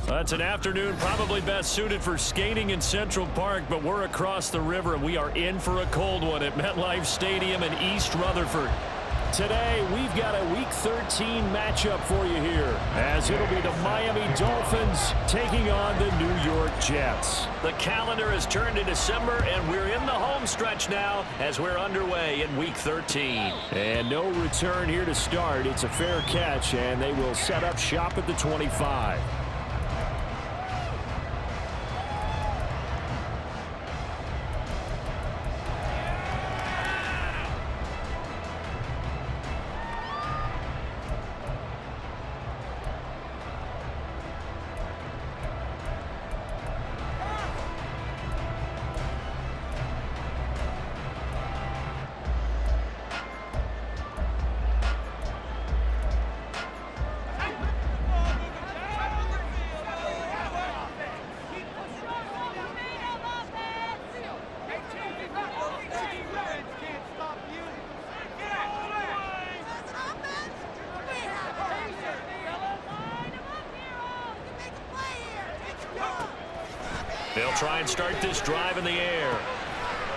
That's an afternoon probably best suited for skating in Central Park, but we're across the river, and we are in for a cold one at MetLife Stadium in East Rutherford. Today, we've got a Week 13 matchup for you here, as it'll be the Miami Dolphins taking on the New York Jets. The calendar has turned to December, and we're in the home stretch now as we're underway in Week 13. And no return here to start. It's a fair catch, and they will set up shop at the 25. They'll try and start this drive in the air.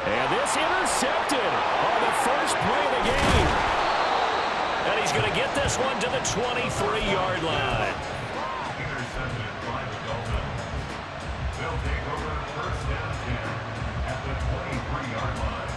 And this intercepted on the first play of the game. And he's going to get this one to the 23-yard line. Intercepted by the Dolphins. They'll take over first down 10 at the 23-yard line.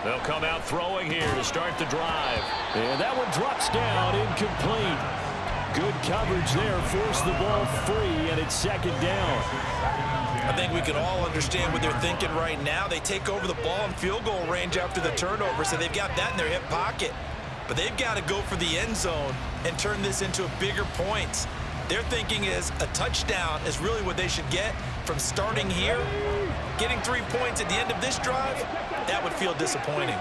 They'll come out throwing here to start the drive. And that one drops down, incomplete. Good coverage there, forced the ball free, and it's second down. I think we can all understand what they're thinking right now. They take over the ball in field goal range after the turnover, so they've got that in their hip pocket. But they've got to go for the end zone and turn this into a bigger points. Their thinking is a touchdown is really what they should get from starting here. Getting 3 points at the end of this drive, that would feel disappointing.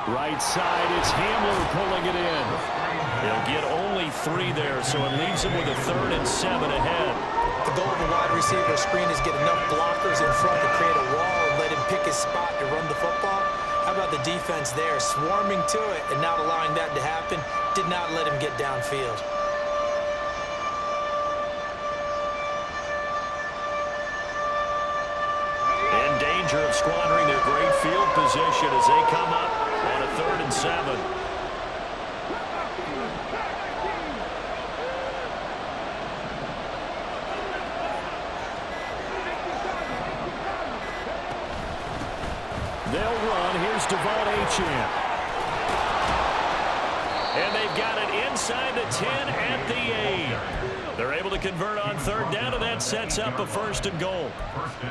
Right side, it's Hamler pulling it in. They'll get only 3 there, so it leaves them with a 3rd and 7 ahead. The goal of a wide receiver screen is get enough blockers in front to create a wall and let him pick his spot to run the football. How about the defense there, swarming to it and not allowing that to happen? Did not let him get downfield. In danger of squandering their great field position as they come up on a 3rd and 7. They'll run. Here's Devon Achane. And they've got it inside the 10 at the 8. They're able to convert on 3rd down, and that sets up a 1st and goal.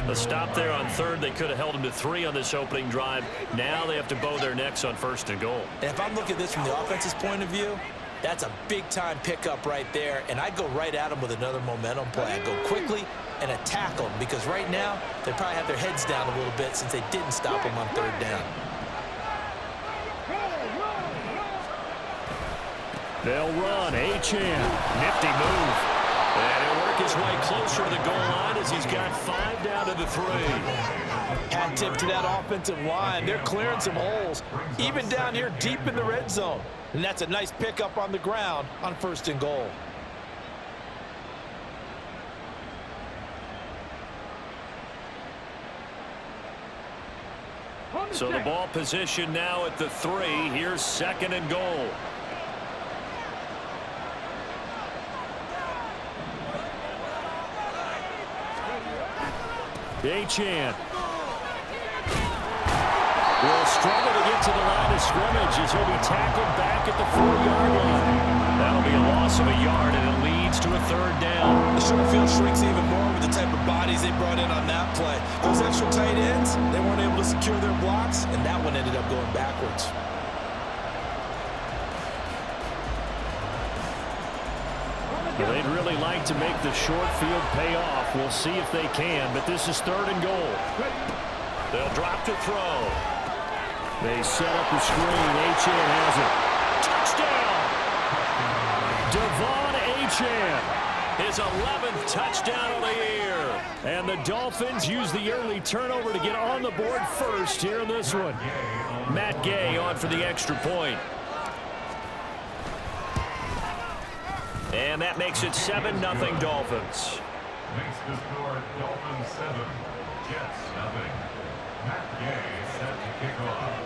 The stop there on 3rd, they could have held them to 3 on this opening drive. Now they have to bow their necks on 1st and goal. And if I'm looking at this from the offense's point of view, that's a big-time pickup right there, and I go right at them with another momentum play. I go quickly and attack them, because right now they probably have their heads down a little bit since they didn't stop them on 3rd down. They'll run. Achane. Nifty move. And he'll work his way closer to the goal line as he's got 5 down to the 3. Hat tip to that offensive line. They're clearing some holes, even down here deep in the red zone. And that's a nice pickup on the ground on 1st and goal. So the ball position now at the 3. Here's 2nd and goal. Achane will struggle to get to the line of scrimmage as he'll be tackled back at the 4-yard line. That'll be a loss of a yard, and it leads to a 3rd down. The short field shrinks even more with the type of bodies they brought in on that play. Those extra tight ends, they weren't able to secure their blocks, and that one ended up going backwards. Well, they'd really like to make the short field pay off. We'll see if they can, but this is 3rd and goal. They'll drop to throw. They set up the screen. Achane has it. Touchdown! Devon Achane, his 11th touchdown of the year. And the Dolphins use the early turnover to get on the board first here in this one. Matt Gay on for the extra point. And that makes it 7-0 Dolphins. Makes the score Dolphins 7, Jets 0. Matt Gay set to kick off.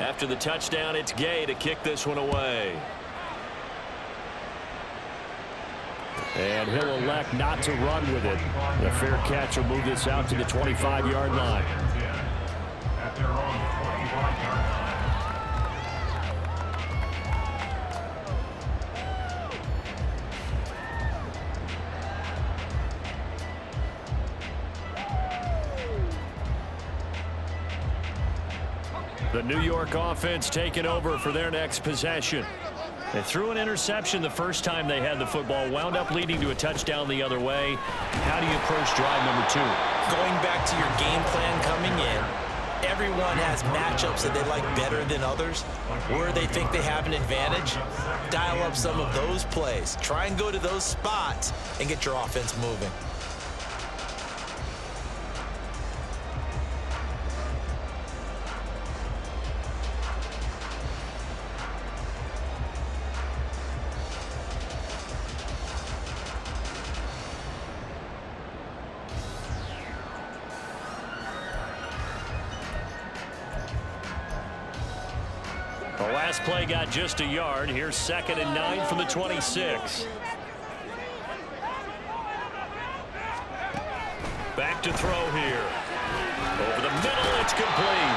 After the touchdown, it's Gay to kick this one away. And he'll elect not to run with it. The fair catch will move this out to the 25-yard line. At their own 25-yard line. The New York offense taking over for their next possession. They threw an interception the first time they had the football, wound up leading to a touchdown the other way. How do you approach drive number 2? Going back to your game plan coming in, everyone has matchups that they like better than others. Where they think they have an advantage, dial up some of those plays. Try and go to those spots and get your offense moving. The last play got just a yard. Here's 2nd and 9 from the 26. Back to throw here. Over the middle, it's complete.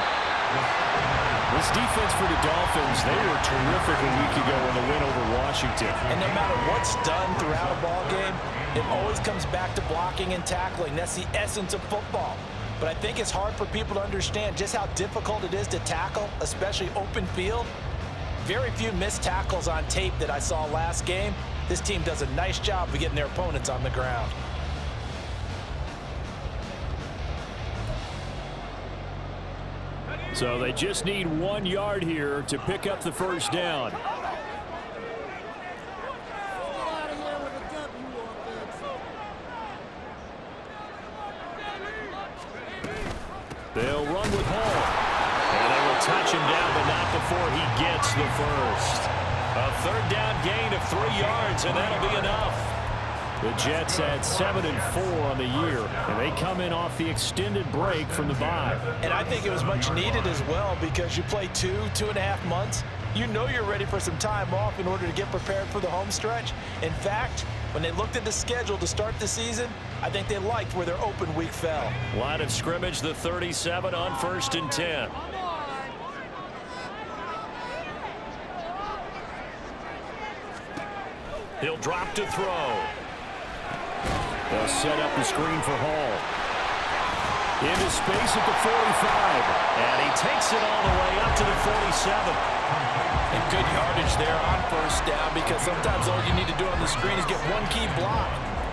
This defense for the Dolphins, they were terrific a week ago in the win over Washington. And no matter what's done throughout a ball game, it always comes back to blocking and tackling. That's the essence of football. But I think it's hard for people to understand just how difficult it is to tackle, especially open field. Very few missed tackles on tape that I saw last game. This team does a nice job of getting their opponents on the ground. So they just need 1 yard here to pick up the first down. They'll run with Hall. And they will touch him down, but not before he gets the first. A 3rd down gain of 3 yards, and that'll be enough. The Jets at 7-4 on the year, and they come in off the extended break from the bye. And I think it was much needed as well because you play 2.5 months. You know you're ready for some time off in order to get prepared for the home stretch. In fact, when they looked at the schedule to start the season, I think they liked where their open week fell. Line of scrimmage, the 37 on 1st and 10. He'll drop to throw. They'll set up the screen for Hall. Into space at the 45. And he takes it all the way up to the 47. And good yardage there on 1st down because sometimes all you need to do on the screen is get one key block.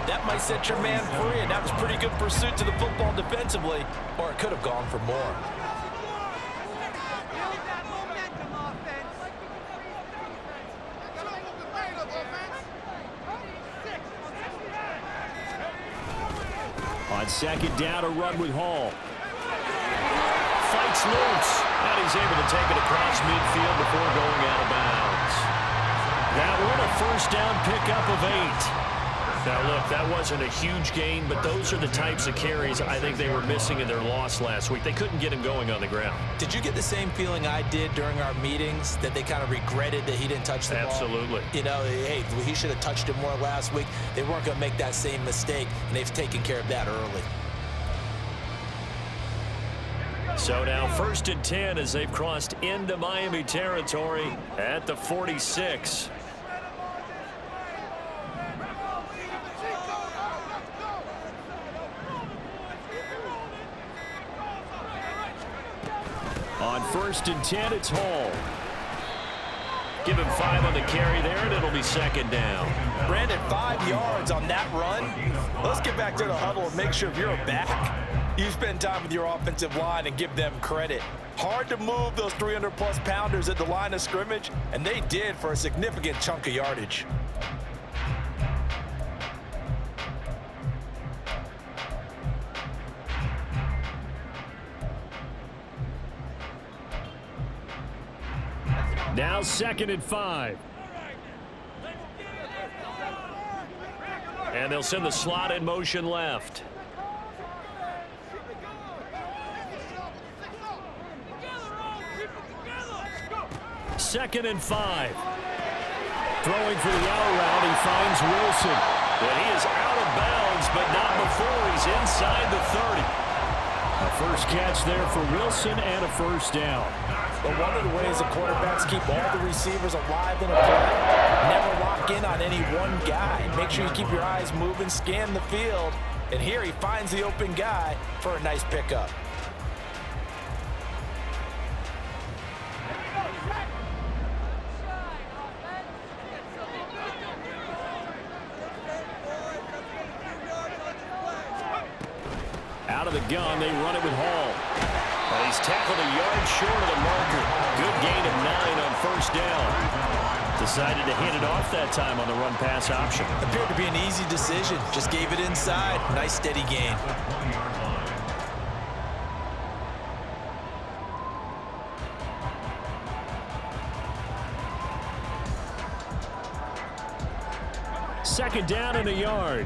That might set your man free, and that was pretty good pursuit to the football defensively, or it could have gone for more. On 2nd down, a run with Hall. Fights loose, and he's able to take it across midfield before going out of bounds. That one a 1st down pickup of 8. Now, look, that wasn't a huge gain, but those are the types of carries I think they were missing in their loss last week. They couldn't get him going on the ground. Did you get the same feeling I did during our meetings, that they kind of regretted that he didn't touch the ball? Absolutely. You know, hey, he should have touched it more last week. They weren't going to make that same mistake, and they've taken care of that early. So now 1st and 10 as they've crossed into Miami territory at the 46. On 1st and 10, it's Hall. Give him 5 on the carry there, and it'll be 2nd down. Brandon, 5 yards on that run. Let's get back to the huddle and make sure if you're a back, You spend time with your offensive line and give them credit. Hard to move those 300-plus pounders at the line of scrimmage, and they did for a significant chunk of yardage. Now 2nd and 5. And they'll send the slot in motion left. Second and 5. Throwing for the out route, he finds Wilson. And he is out of bounds, but not before he's inside the 30. A first catch there for Wilson and a first down. But one of the ways the quarterbacks keep all the receivers alive in a play, never lock in on any one guy. Make sure you keep your eyes moving, scan the field, and here he finds the open guy for a nice pickup. Out of the gun, they run it with Hall. And he's tackled a yard short of the marker. Good gain of 9 on first down. Decided to hand it off that time on the run-pass option. Appeared to be an easy decision. Just gave it inside. Nice steady gain. Second down and a yard.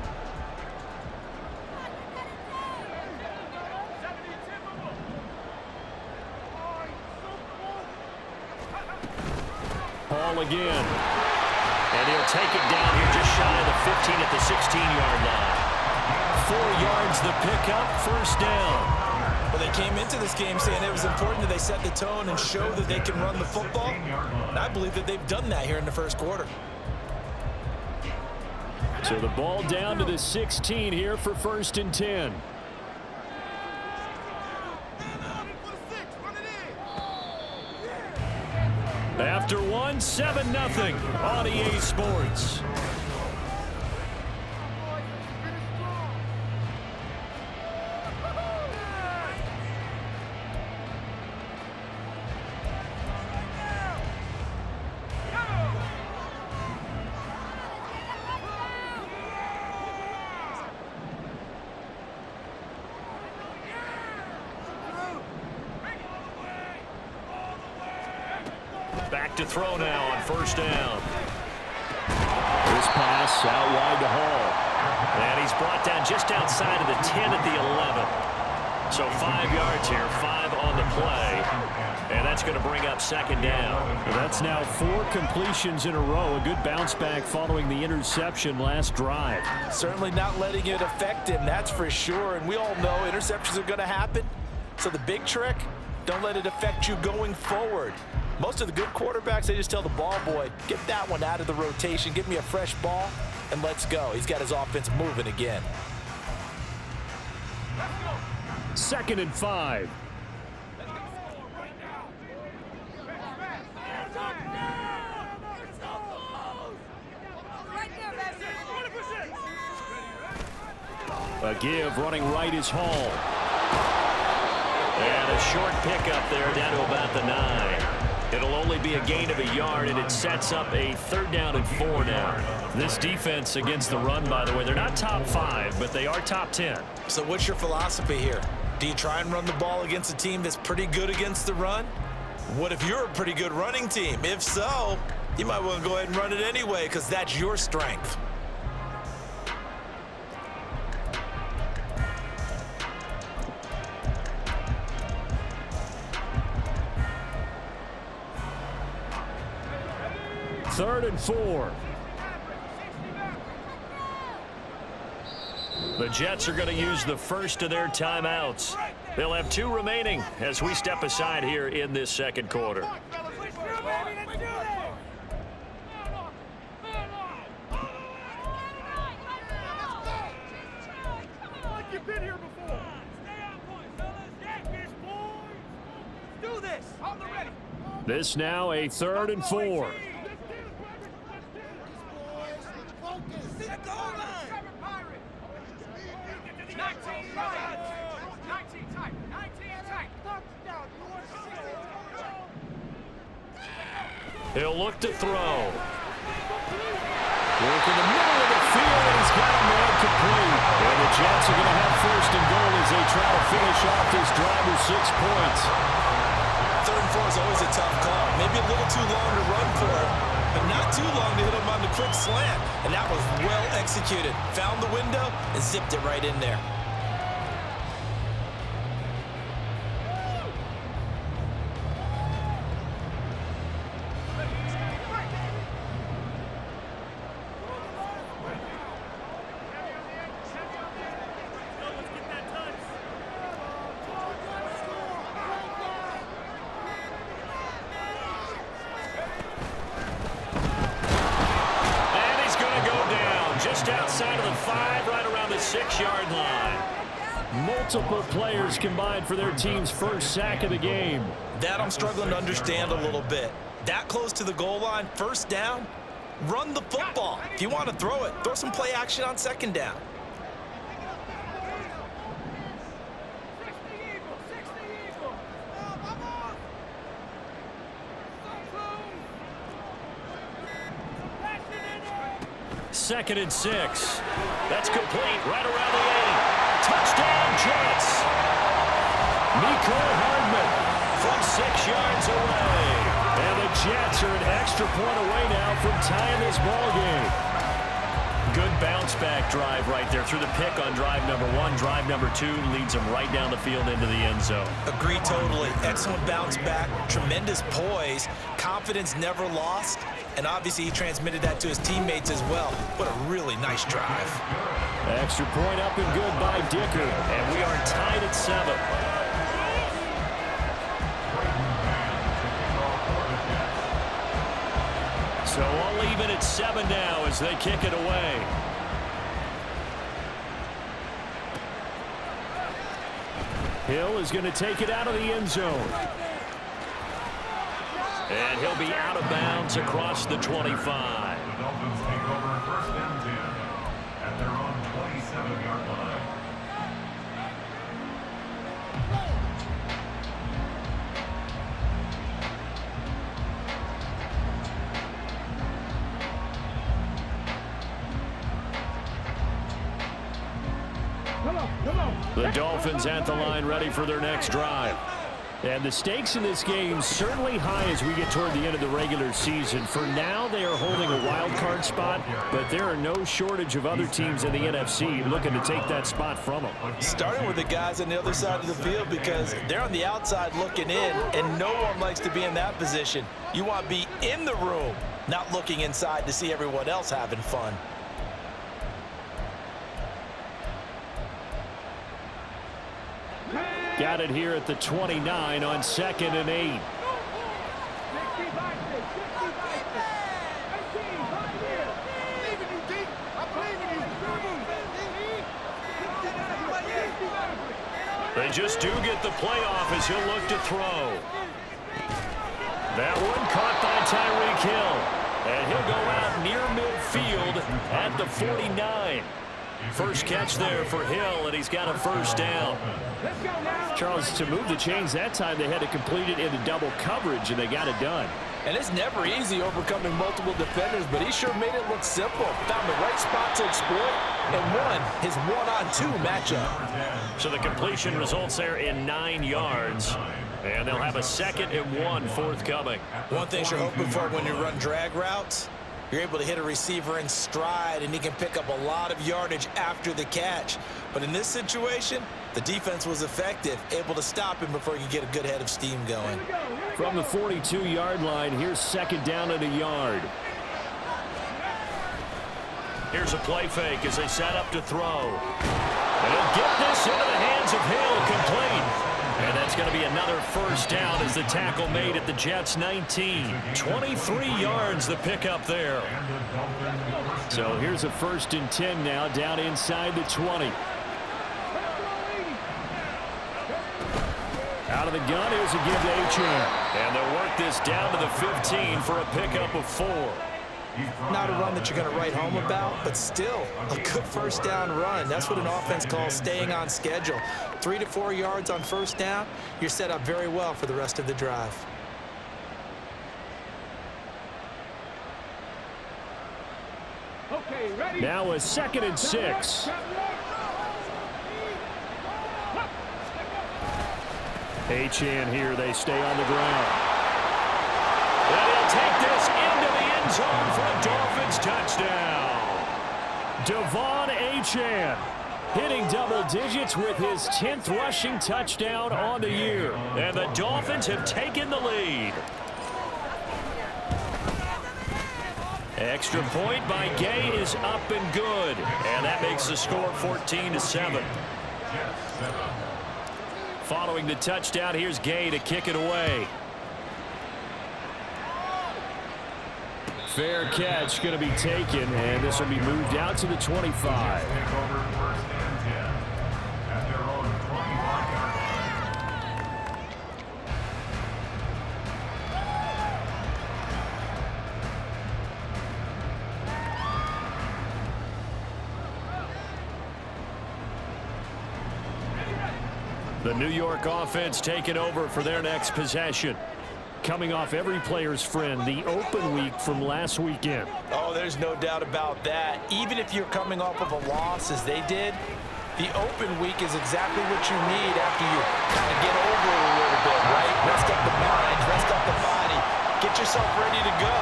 Hall again. And he'll take it down here just shy of the 15 at the 16-yard line. 4 yards the pickup, first down. Well, they came into this game saying it was important that they set the tone and show that they can run the football. And I believe that they've done that here in the first quarter. So the ball down to the 16 here for 1st and 10. After one, 7-0 on EA Sports. Back to throw now on first down. This pass out wide to Hall. And he's brought down just outside of the 10 at the 11. So 5 yards here, 5 on the play. And that's going to bring up second down. That's now 4 completions in a row. A good bounce back following the interception last drive. Certainly not letting it affect him, that's for sure. And we all know interceptions are going to happen. So the big trick, don't let it affect you going forward. Most of the good quarterbacks, they just tell the ball boy, get that one out of the rotation, give me a fresh ball, and let's go. He's got his offense moving again. 2nd and 5. A give running right is Hall. And a short pickup there down to about the 9. It'll only be a gain of a yard, and it sets up a 3rd down and 4 now. This defense against the run, by the way, they're not top 5, but they are top 10. So what's your philosophy here? Do you try and run the ball against a team that's pretty good against the run? What if you're a pretty good running team? If so, you might want to go ahead and run it anyway because that's your strength. Third and 4. The Jets are going to use the first of their timeouts. They'll have 2 remaining as we step aside here in this second quarter. This now a 3rd and 4. He'll look to throw. Work in the middle of the field, and he's got a man complete. And the Jets are going to have first and goal as they try to finish off this drive with 6 points. 3rd and 4 is always a tough call. Maybe a little too long to run for it, but not too long to hit him on the quick slant. And that was well executed. Found the window and zipped it right in there. Just outside of the 5, right around the 6-yard line. Multiple players combined for their team's first sack of the game. That I'm struggling to understand a little bit. That close to the goal line, first down, run the football. If you want to throw it, throw some play action on 2nd down. Second and 6. That's complete right around the 80. Touchdown, Jets. Mecole Hardman from 6 yards away. And the Jets are an extra point away now from tying this ball game. Good bounce-back drive right there through the pick on drive number 1. Drive number 2 leads them right down the field into the end zone. Agree totally. Excellent bounce back. Tremendous poise. Confidence never lost. And obviously he transmitted that to his teammates as well. What a really nice drive. Extra point up and good by Dicker. And we are tied at 7. So all even at 7 now as they kick it away. Hill is going to take it out of the end zone. And he'll be out of bounds across the 25. The Dolphins take over 1st and 10 at their own 27-yard line. The Dolphins at the line ready for their next drive. And the stakes in this game certainly high as we get toward the end of the regular season. For now, they are holding a wild card spot, but there are no shortage of other teams in the NFC looking to take that spot from them. Starting with the guys on the other side of the field because they're on the outside looking in, and no one likes to be in that position. You want to be in the room, not looking inside to see everyone else having fun. Got it here at the 29 on 2nd and 8. They just do get the playoff as he'll look to throw. That one caught by Tyreek Hill. And he'll go out near midfield at the 49. First catch there for Hill, and he's got a first down. Charles, to move the chains that time, they had to complete it into double coverage, and they got it done. And it's never easy overcoming multiple defenders, but he sure made it look simple. Found the right spot to exploit and won his one-on-two matchup. So the completion results there in 9 yards. And they'll have a 2nd and 1 forthcoming. One thing you're hoping for when you run drag routes, you're able to hit a receiver in stride, and he can pick up a lot of yardage after the catch. But in this situation, the defense was effective, able to stop him before he could get a good head of steam going. From the 42-yard line, here's 2nd down and a yard. Here's a play fake as they set up to throw. And he'll get this into the hands of Hill, complete. And that's going to be another first down as the tackle made at the Jets' 19. 23 yards the pickup there. So here's a 1st and 10 now down inside the 20. Out of the gun, here's a give to Achane. And they'll work this down to the 15 for a pickup of 4. Not a run that you're going to write home about, but still a good first down run. That's what an offense calls staying on schedule. 3 to 4 yards on first down, you're set up very well for the rest of the drive. Now a 2nd and 6. Achane here. They stay on the ground. And he'll take this into the end zone for a Dolphins touchdown. Devon Achane hitting double digits with his 10th rushing touchdown on the year. And the Dolphins have taken the lead. Extra point by Gay is up and good. And that makes the score 14-7. Following the touchdown, here's Gay to kick it away. Fair catch going to be taken, and this will be moved out to the 25. The New York offense taking over for their next possession. Coming off every player's friend, the open week from last weekend. Oh, there's no doubt about that. Even if you're coming off of a loss as they did, the open week is exactly what you need after you kind of get over it a little bit, right? Rest up the mind, rest up the body, get yourself ready to go.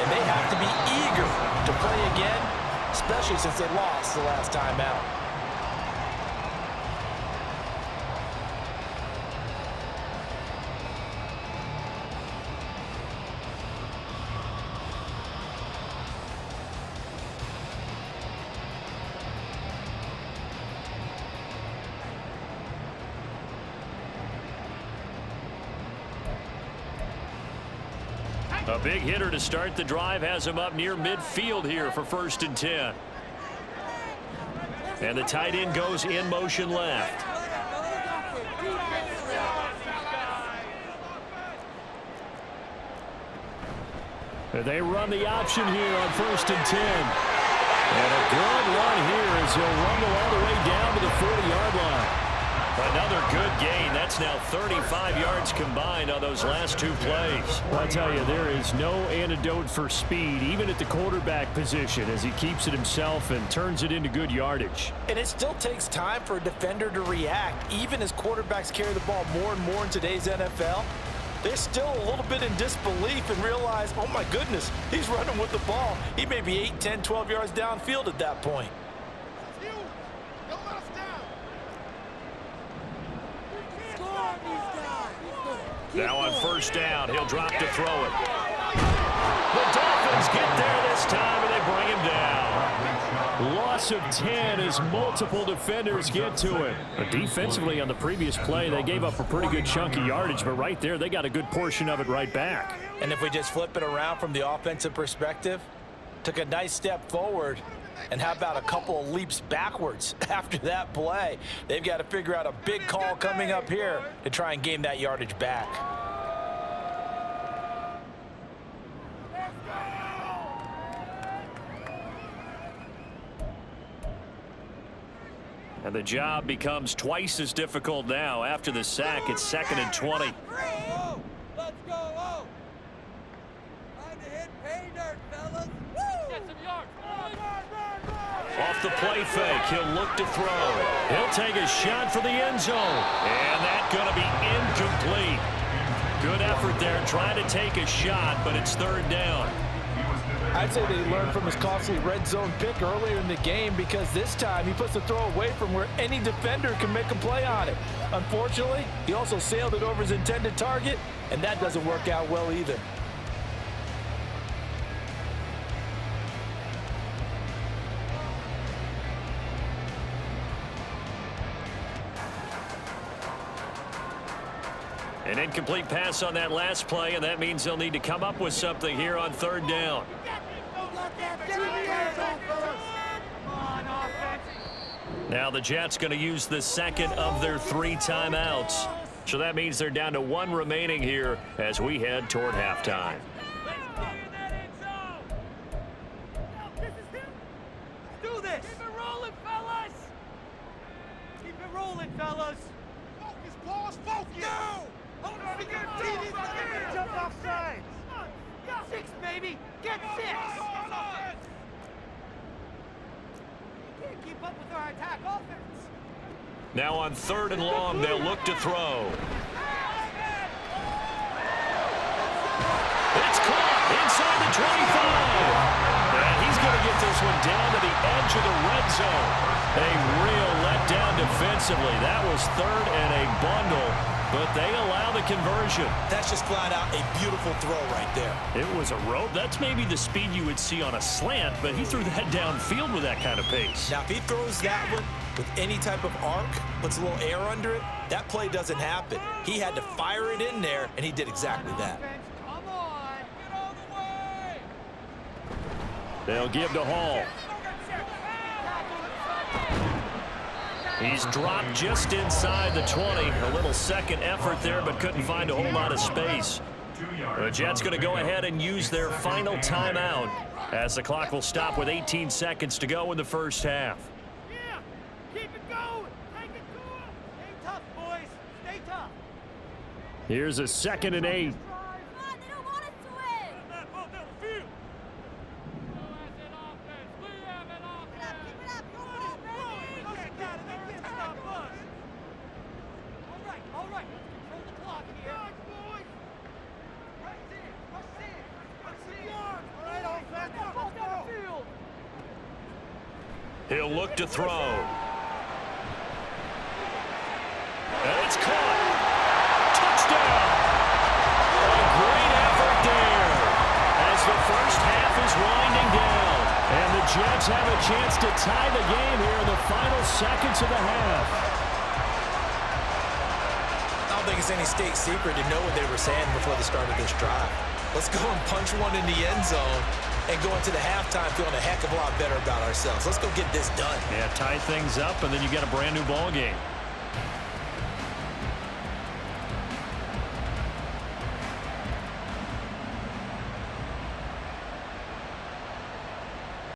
And they have to be eager to play again, especially since they lost the last time out. A big hitter to start the drive has him up near midfield here for 1st and 10. And the tight end goes in motion left. They run the option here on 1st and 10. And a good run here as he'll rumble all the way down to the 40-yard line. Another good gain. That's now 35 yards combined on those last 2 plays. Well, I tell you, there is no antidote for speed, even at the quarterback position, as he keeps it himself and turns it into good yardage. And it still takes time for a defender to react. Even as quarterbacks carry the ball more and more in today's NFL, they're still a little bit in disbelief and realize, oh my goodness, he's running with the ball. He may be 8, 10, 12 yards downfield at that point. Now on 1st down, he'll drop to throw it. The Dolphins get there this time, and they bring him down. Loss of 10 as multiple defenders get to it. But defensively on the previous play, they gave up a pretty good chunk of yardage, but right there, they got a good portion of it right back. And if we just flip it around from the offensive perspective, took a nice step forward, and how about a couple of leaps backwards after that play? They've got to figure out a big call coming up here to try and gain that yardage back. And the job becomes twice as difficult now. After the sack, it's 2nd and 20. Oh, let's go. Oh. Time to hit pay dirt, fellas. Woo! Get some yards. Off the play fake, he'll look to throw. He'll take a shot for the end zone. And that's going to be incomplete. Good effort there, trying to take a shot, but it's 3rd down. I'd say they learned from his costly red zone pick earlier in the game, because this time he puts the throw away from where any defender can make a play on it. Unfortunately, he also sailed it over his intended target, and that doesn't work out well either. An incomplete pass on that last play, and that means they'll need to come up with something here on 3rd down. Now the Jets going to use the 2nd of their 3 timeouts. So that means they're down to 1 remaining here as we head toward halftime. Do this. Keep it rolling, fellas. Keep it rolling, fellas. Focus, boss, focus. No. Hold on to your teeth. Jump off sides. 6, baby. Get 6. can't keep up with our attack offense. Now on 3rd and long, they'll look to throw. It's caught inside the 25. And he's going to get this one down to the edge of the red zone. A real letdown defensively. That was 3rd and a bundle, but they allow the conversion. That's just flat out a beautiful throw right there. It was a rope. That's maybe the speed you would see on a slant, but he threw that downfield with that kind of pace. Now, if he throws that one with any type of arc, puts a little air under it, that play doesn't happen. He had to fire it in there, and he did exactly that. Come on. Get out of the way. They'll give to Hall. He's dropped just inside the 20. A little second effort there, but couldn't find a whole lot of space. The Jets going to go ahead and use their final timeout as the clock will stop with 18 seconds to go in the first half. Yeah, keep it going. Take it to him. Stay tough, boys. Stay tough. Here's a 2nd and 8. Come on, they don't want us to win. That ball down the field. We have an offense. Keep it up, go for it, baby. They can't stop us. All right. Let's control the clock here. Boys. Rush in. All right, offense. Ball down the field. He'll look to throw. And it's caught. Touchdown. A great effort there as the first half is winding down. And the Jets have a chance to tie the game here in the final seconds of the half. I don't think it's any state secret to know what they were saying before the start of this drive. Let's go and punch one in the end zone and go into the halftime feeling a heck of a lot better about ourselves. Let's go get this done. Yeah, tie things up, and then you get a brand new ball game.